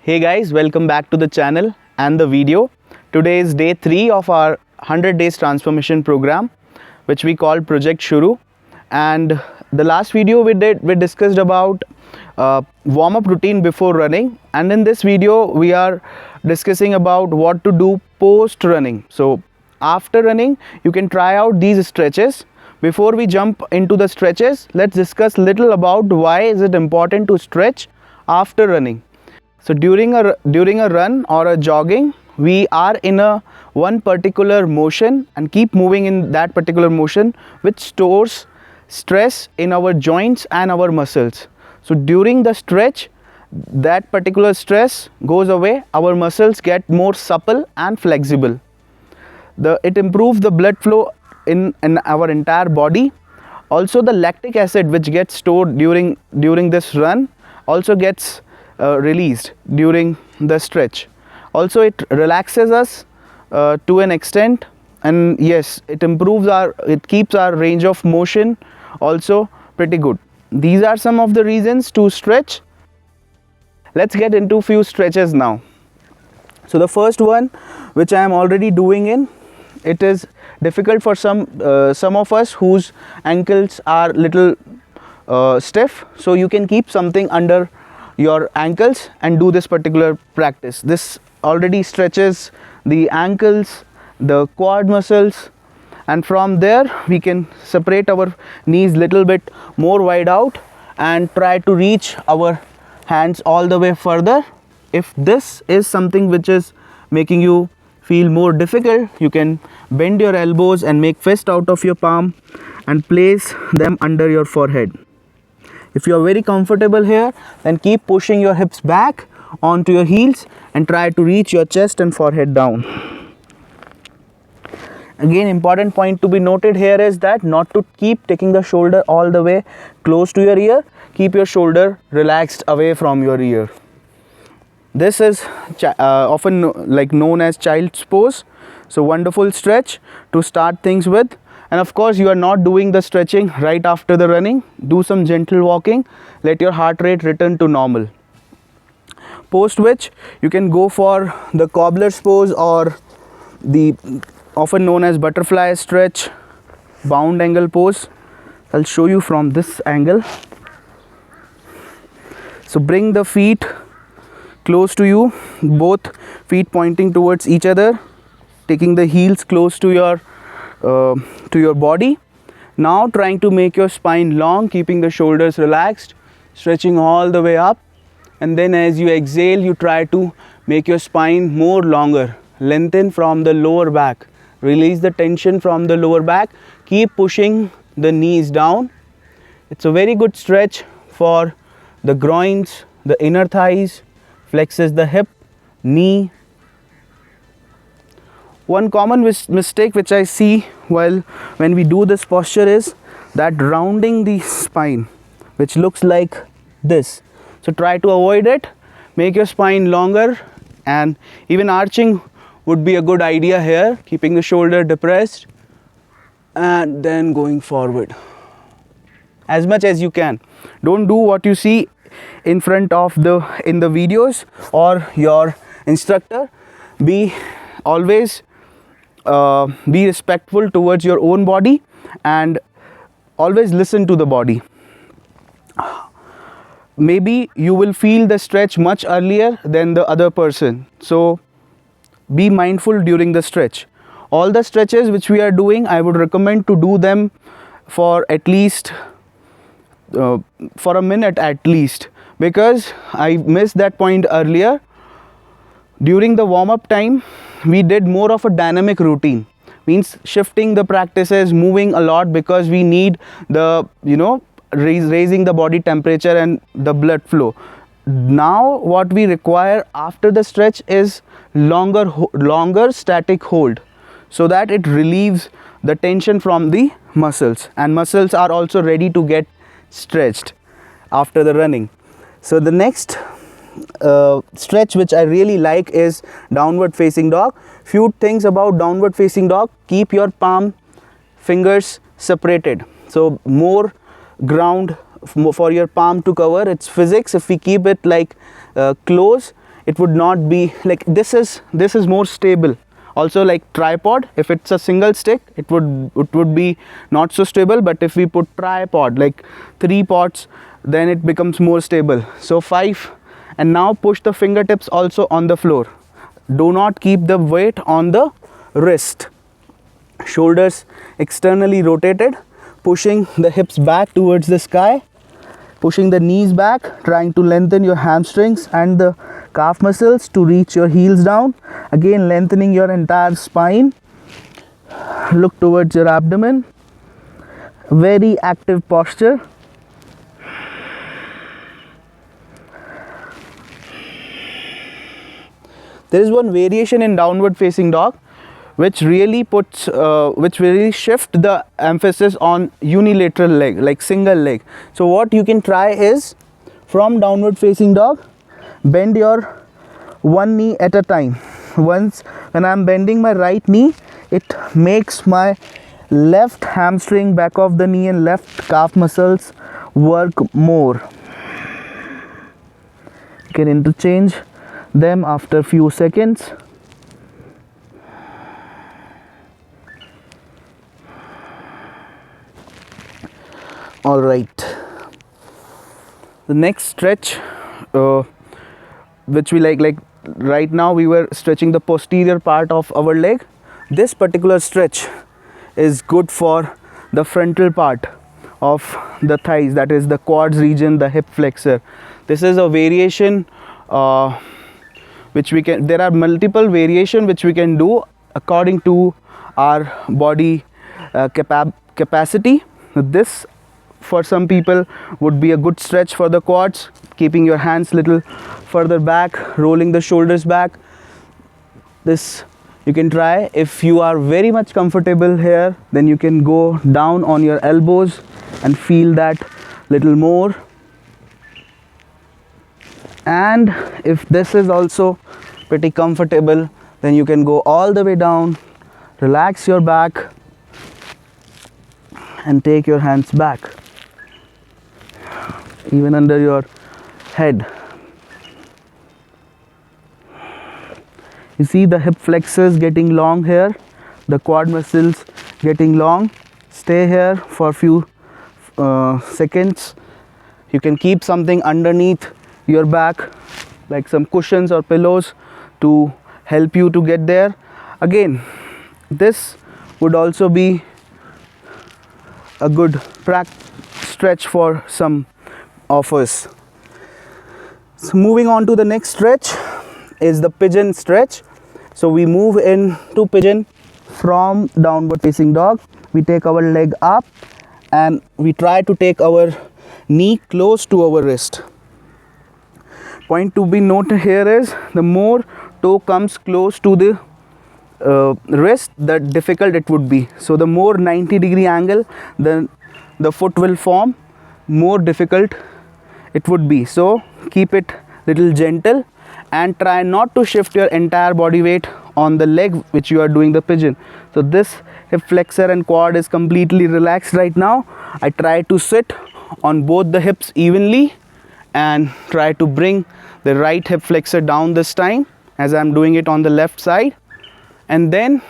Hey guys, welcome back to the channel and the video. Today is day 3 of our 100 days transformation program, which we call Project SHURU. And the last video we discussed about warm-up routine before running, and in this video we are discussing about what to do post running. So after running you can try out these stretches. Before we jump into the stretches, let's discuss little about why is it important to stretch after running. So during a run or a jogging, we are in one particular motion and keep moving in that particular motion, which stores stress in our joints and our muscles. So during the stretch, that particular stress goes away, our muscles get more supple and flexible. It improves the blood flow in our entire body. Also the lactic acid which gets stored during this run also gets released during the stretch. Also it relaxes us to an extent, and yes, it keeps our range of motion also pretty good. These are some of the reasons to stretch. Let's get into few stretches now. So the first one, which I am already doing it is difficult for some of us whose ankles are little stiff, so you can keep something under your ankles and do this particular practice. This already stretches the ankles, the quad muscles, and from there we can separate our knees little bit more wide out and try to reach our hands all the way further. If this is something which is making you feel more difficult, you can bend your elbows and make fist out of your palm and place them under your forehead. If you are very comfortable here, then keep pushing your hips back onto your heels and try to reach your chest and forehead down. Again, important point to be noted here is that not to keep taking the shoulder all the way close to your ear. Keep your shoulder relaxed away from your ear. This is often known as child's pose. So wonderful stretch to start things with. And of course you are not doing the stretching right after the running. Do some gentle walking. Let your heart rate return to normal. Post which you can go for the cobbler's pose, or the often known as butterfly stretch, bound angle pose. I'll show you from this angle. So bring the feet close to you, both feet pointing towards each other, taking the heels close to your body. Now trying to make your spine long, keeping the shoulders relaxed, stretching all the way up, and then as you exhale you try to make your spine more longer. Lengthen from the lower back, release the tension from the lower back, keep pushing the knees down. It's a very good stretch for the groins, the inner thighs, flexes the hip, knee. One common mistake which I see when we do this posture is that rounding the spine, which looks like this. So try to avoid it. Make your spine longer, and even arching would be a good idea here, keeping the shoulder depressed and then going forward as much as you can. Don't do what you see in front of in the videos or your instructor. Be always be respectful towards your own body and always listen to the body. Maybe you will feel the stretch much earlier than the other person, so be mindful during the stretch. All the stretches which we are doing, I would recommend to do them for at least for a minute at least, because I missed that point earlier. During the warm-up time we did more of a dynamic routine, means shifting the practices, moving a lot, because we need the raising the body temperature and the blood flow. Now what we require after the stretch is longer static hold, so that it relieves the tension from the muscles, and muscles are also ready to get stretched after the running. So the next stretch which I really like is downward facing dog. Few things about downward facing dog: keep your palm fingers separated, so more ground for your palm to cover. It's physics. If we keep it close, it would not be like this is more stable. Also, like tripod, if it's a single stick, it would be not so stable, but if we put tripod like 3 pots, then it becomes more stable. So 5, and now push the fingertips also on the floor. Do not keep the weight on the wrist. Shoulders externally rotated, pushing the hips back towards the sky, pushing the knees back, trying to lengthen your hamstrings and the calf muscles to reach your heels down. Again, lengthening your entire spine. Look towards your abdomen. Very active posture. There is one variation in downward facing dog which really shift the emphasis on unilateral leg, like single leg. So what you can try is, from downward facing dog, bend your one knee at a time. Once when I'm bending my right knee, it makes my left hamstring, back of the knee and left calf muscles work more. You can interchange them after few seconds. All right, the next stretch which we like right now we were stretching the posterior part of our leg. This particular stretch is good for the frontal part of the thighs, that is the quads region, the hip flexor. This is a variation which we can, there are multiple variation which we can do according to our body capacity. This for some people would be a good stretch for the quads, keeping your hands little further back, rolling the shoulders back. This you can try. If you are very much comfortable here, then you can go down on your elbows and feel that little more. And if this is also pretty comfortable, then you can go all the way down, relax your back and take your hands back, even under your head. You see the hip flexors getting long here, the quad muscles getting long. Stay here for a few seconds. You can keep something underneath your back, like some cushions or pillows, to help you to get there. Again, this would also be a good stretch for some of us. So moving on to the next stretch is the pigeon stretch. So we move into pigeon from downward facing dog. We take our leg up and we try to take our knee close to our wrist. Point to be noted here is, the more toe comes close to the wrist, the difficult it would be. So the more 90-degree angle then the foot will form, more difficult it would be. So keep it little gentle and try not to shift your entire body weight on the leg which you are doing the pigeon. So this hip flexor and quad is completely relaxed right now. I try to sit on both the hips evenly and try to bring the right hip flexor down this time, as I am doing it on the left side. And then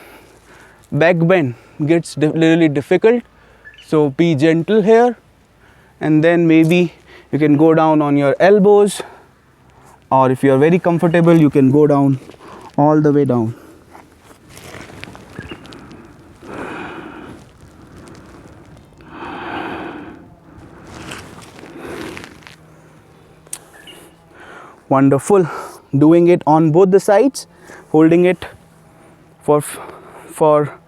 back bend gets really difficult, so be gentle here. And then maybe you can go down on your elbows, or if you are very comfortable, you can go down all the way down. Wonderful. Doing it on both the sides, holding it for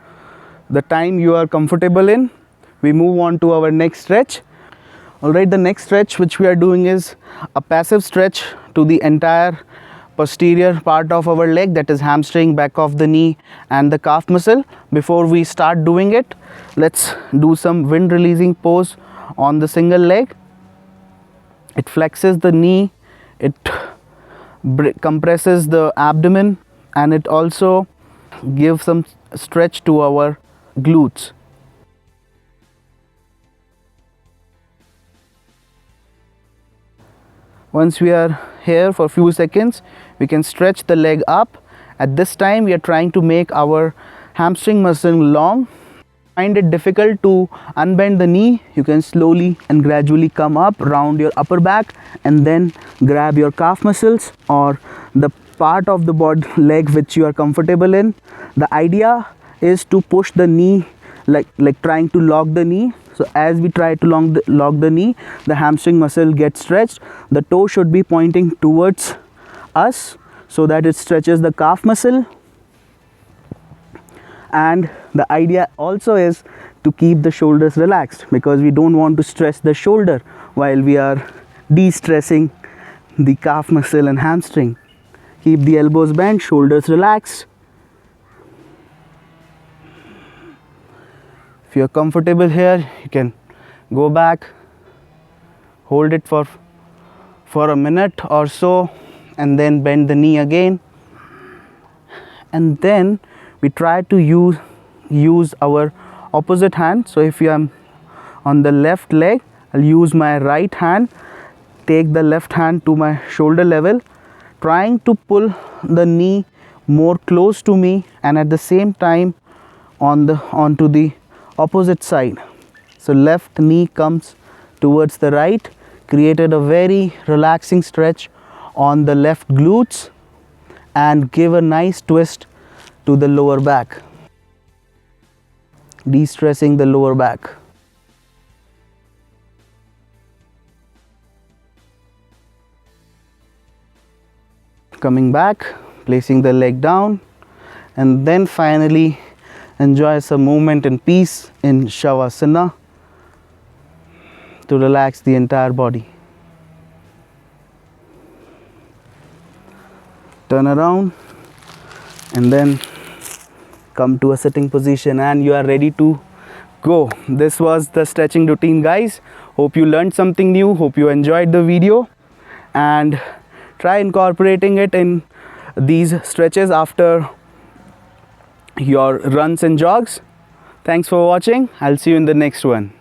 the time you are comfortable in. We move on to our next stretch. Alright, the next stretch which we are doing is a passive stretch to the entire posterior part of our leg, that is hamstring, back of the knee and the calf muscle. Before we start doing it, let's do some wind releasing pose on the single leg. It flexes the knee, it compresses the abdomen, and it also gives some stretch to our glutes. Once we are here for a few seconds. We can stretch the leg up. At this time we are trying to make our hamstring muscle long. Find it difficult to unbend the knee, you can slowly and gradually come up round your upper back and then grab your calf muscles or the part of the leg which you are comfortable in. The idea is to push the knee, like trying to lock the knee. So as we try to lock the knee, the hamstring muscle gets stretched. The toe should be pointing towards us so that it stretches the calf muscle. And the idea also is to keep the shoulders relaxed, because we don't want to stress the shoulder while we are de-stressing the calf muscle and hamstring. Keep the elbows bent, shoulders relaxed. If you are comfortable here, you can go back, hold it for a minute or so, and then bend the knee again. And then we try to use our opposite hand. So if I am on the left leg, I'll use my right hand, take the left hand to my shoulder level, trying to pull the knee more close to me, and at the same time onto the opposite side. So left knee comes towards the right, created a very relaxing stretch on the left glutes, and give a nice twist to the lower back, de-stressing the lower back. Coming back, placing the leg down, and then finally enjoy some movement and peace in Shavasana to relax the entire body. Turn around and then come to a sitting position, and you are ready to go. This was the stretching routine, guys. Hope you learned something new. Hope you enjoyed the video, and try incorporating it in these stretches after your runs and jogs. Thanks for watching. I'll see you in the next one.